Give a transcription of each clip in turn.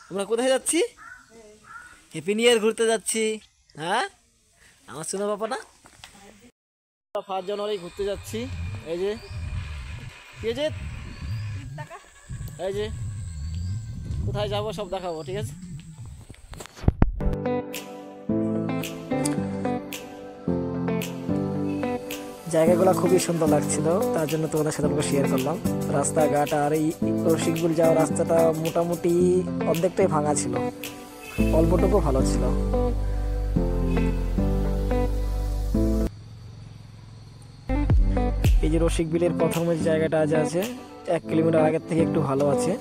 আমরা কোথায় যাচ্ছি? হ্যাপি নিউ ইয়ার ঘুরতে যাচ্ছি। হ্যাঁ, আমার শোনা বাবা না, 5 জানুয়ারি ঘুরতে যাচ্ছি। এই যে এই যে কোথায় যাবো সব দেখাবো, ঠিক আছে? জায়গাগুলো খুবই সুন্দর লাগছিল, তার জন্য তোমাদের সাথে আমাকে শেয়ার করলাম। রাস্তাঘাট আর এই রসিকবিল যাওয়ার রাস্তাটা মোটামুটি অর্ধেকটাই ভাঙা ছিল, অল্পটুকু ভালো ছিল। এই যে রসিকবিলের প্রথম যে জায়গাটা আজ আছে 1 কিলোমিটার আগের থেকে একটু ভালো আছে।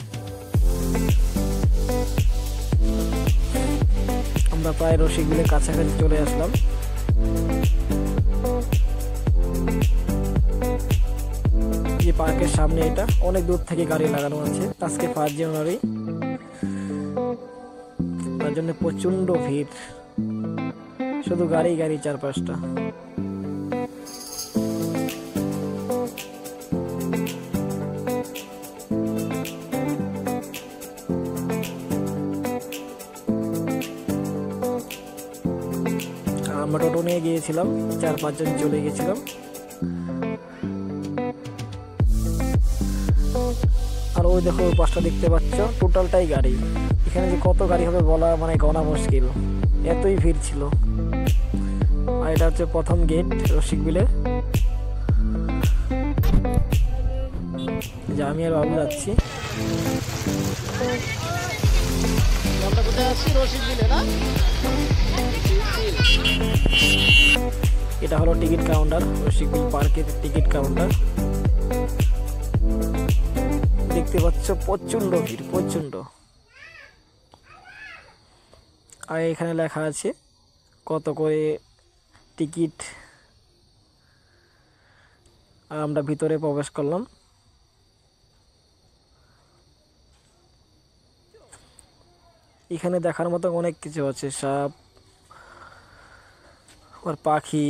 আমরা প্রায় রসিকবিলের কাছাকাছি চলে আসলাম। যে পার্কের সামনে এটা অনেক দূর থেকে গাড়ি লাগানো আছে। আজকে 5 জানুয়ারি, তার জন্য প্রচন্ড ভিড়, শুধু গাড়ি গাড়ি চারপাশটা। আমরা টোটো নিয়ে গিয়েছিলাম, 4-5 জন চলে গেছিলাম। আর ওই দেখো পাশটা দেখতে পাচ্ছ, টোটালটাই গাড়ি। এখানে যে কত গাড়ি হবে বলা মানে গণা মুশকিল, এতই ভিড় ছিল। আর এটা হচ্ছে প্রথম গেট রসিকবিলের। যে আমি আর বাবু যাচ্ছি। আমরা কোথায় আছি? রসিকবিলে না? এটা হলো টিকিট কাউন্টার, রসিকবিল পার্কের টিকিট কাউন্টার। দেখতে পাচ্ছ প্রচন্ড ভিড়, প্রচন্ড। আর এখানে লেখা আছে কত করে টিকিট। আর আমরা ভিতরে প্রবেশ করলাম। এখানে দেখার মতো অনেক কিছু আছে, সাপ আর পাখি,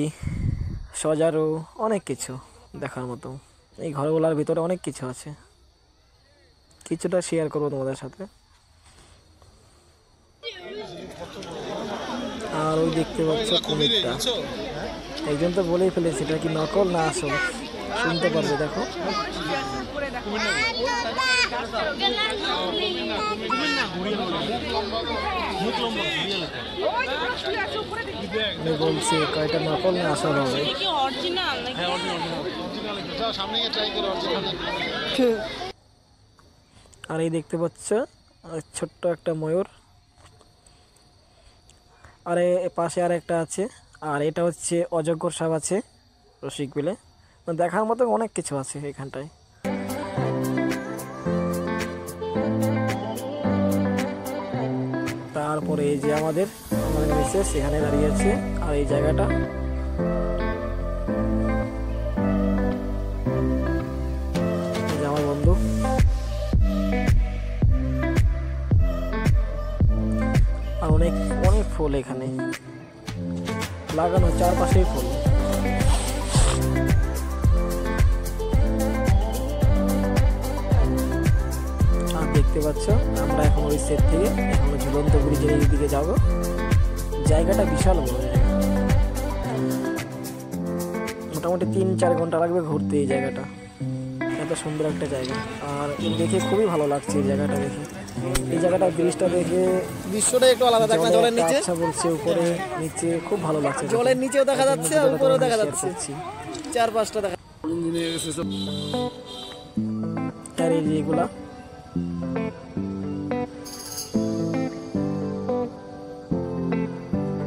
সজারু, অনেক কিছু দেখার মতো। এই ঘরগুলোর ভিতরে অনেক কিছু আছে, কিছুটা শেয়ার করবো তোমাদের সাথে। আর ওই দেখতে পাচ্ছ কুমিরটা, একজন তো বলেই ফেলেছে এটা কি নকল না আসল, শুনতে পারবে। দেখো বলছে কয়টা নকল না আসল হবে। আর এই দেখতে পাচ্ছ ছোট্ট একটা ময়ূর। আর পাশে আর একটা আছে। আর এটা হচ্ছে অজগর সাপ আছে রসিকবিলে। দেখার মতো অনেক কিছু আছে এখানটায়। তারপরে এই যে আমাদের মিসেস সেখানে দাঁড়িয়ে আছে। আর এই জায়গাটা আমার বন্ধু। আর অনেক অনেক ফুল এখানে লাগানো, চারপাশেই ফুল। আর দেখতে পাচ্ছ আমরা এখন ওই সেট থেকে এখন ঝুলন্ত ব্রিজের এই দিকে যাবো। জায়গাটা বিশাল বড় জায়গা, মোটামুটি 3-4 ঘন্টা লাগবে ঘুরতে এই জায়গাটা। এত সুন্দর একটা জায়গা, আর দেখে খুবই ভালো লাগছে এই জায়গাটা দেখে। এই জায়গাটা ব্রিজটা দেখে দৃশ্যটা একটু আলাদা, দেখা জলের নিচে বলছে, উপরে নিচে খুব ভালো লাগছে। জলের নিচেও দেখা যাচ্ছে আর উপরেও দেখা যাচ্ছে, 4-5টা দেখা। আর এই যে এগুলা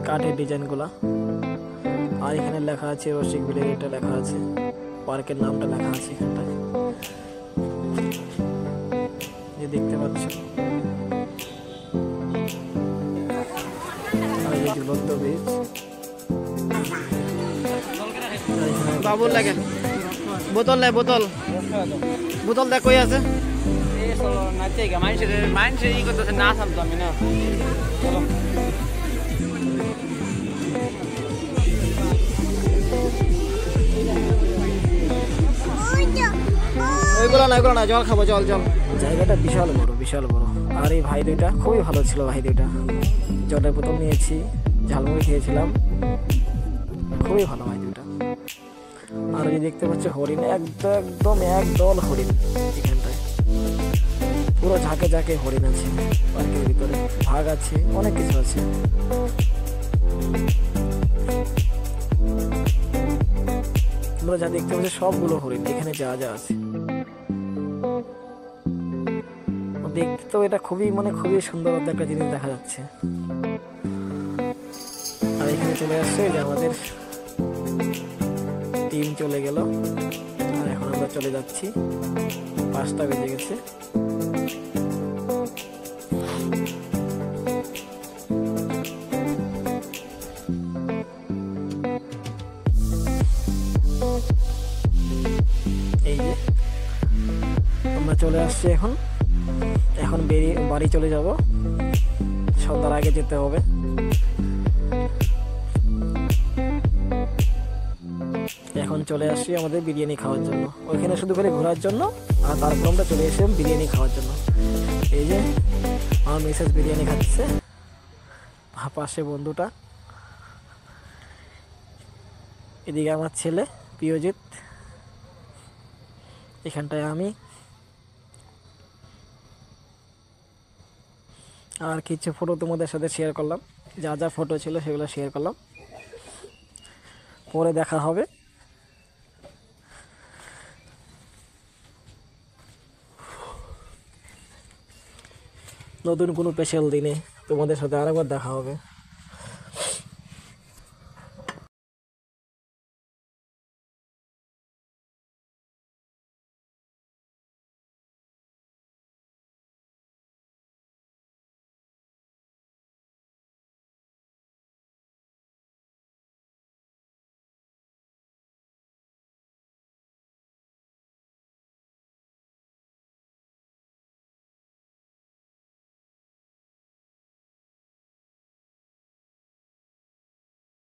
কাঠের ডিজাইনগুলা। আর এখানে লেখা আছে রসিকবিলের, এটা লেখা আছে পার্কের নামটা লেখা আছে এখানটায়, যে দেখতে পাচ্ছ। আর এই ঝুলন্ত ব্রিজ। বাবুর লাগে বোতল নেই, বোতল বোতল দেখ কই আছে। মানুষের ই করতেছে, না থামতো আমি না। চলো এগুলো না, এগুলো না, জল খাবো, জল জল। জায়গাটা বিশাল বড়, বিশাল বড়। আর এই ভাই দুইটা খুবই ভালো ছিল, ভাই দুইটা জলের বোতল নিয়েছি, ঝালমুড়ি খেয়েছিলাম, খুবই ভালো ভাই দুইটা। আর এই দেখতে পাচ্ছি হরিণ, একদম একদল হরিণ এখানটায়, পুরো ঝাঁকে ঝাঁকে হরিণ আছে পার্কের ভিতরে, বাঘ আছে, অনেক কিছু আছে। তোমরা যা দেখতে পাচ্ছ সবগুলো হরিণ এখানে, যা যা আছে দেখতে তো এটা খুবই খুবই সুন্দর একটা জিনিস দেখা যাচ্ছে। আর এখানে চলে আসছে যে আমাদের টিম চলে গেল, আর এখন আমরা চলে যাচ্ছি, 5টা বেজে গেছে। এই যে আমরা চলে আসছি এখন বাড়ি চলে যাব, সন্ধ্যার আগে যেতে হবে। এখন চলে আসছি আমাদের বিরিয়ানি খাওয়ার জন্য, ওইখানে শুধু করে ঘোরার জন্য, আর তারপর আমরা চলে এসেছিলাম বিরিয়ানি খাওয়ার জন্য। এই যে আমার মিসেস বিরিয়ানি খাচ্ছে, পাশে বন্ধুটা, এদিকে আমার ছেলে প্রিয়জিৎ, এখানটায় আমি। আর কিছু ফটো তোমাদের সাথে শেয়ার করলাম, যা যা ফটো ছিল সেগুলো শেয়ার করলাম, পরে দেখা হবে। নতুন কোনো স্পেশাল দিনে তোমাদের সাথে আরেকবার দেখা হবে।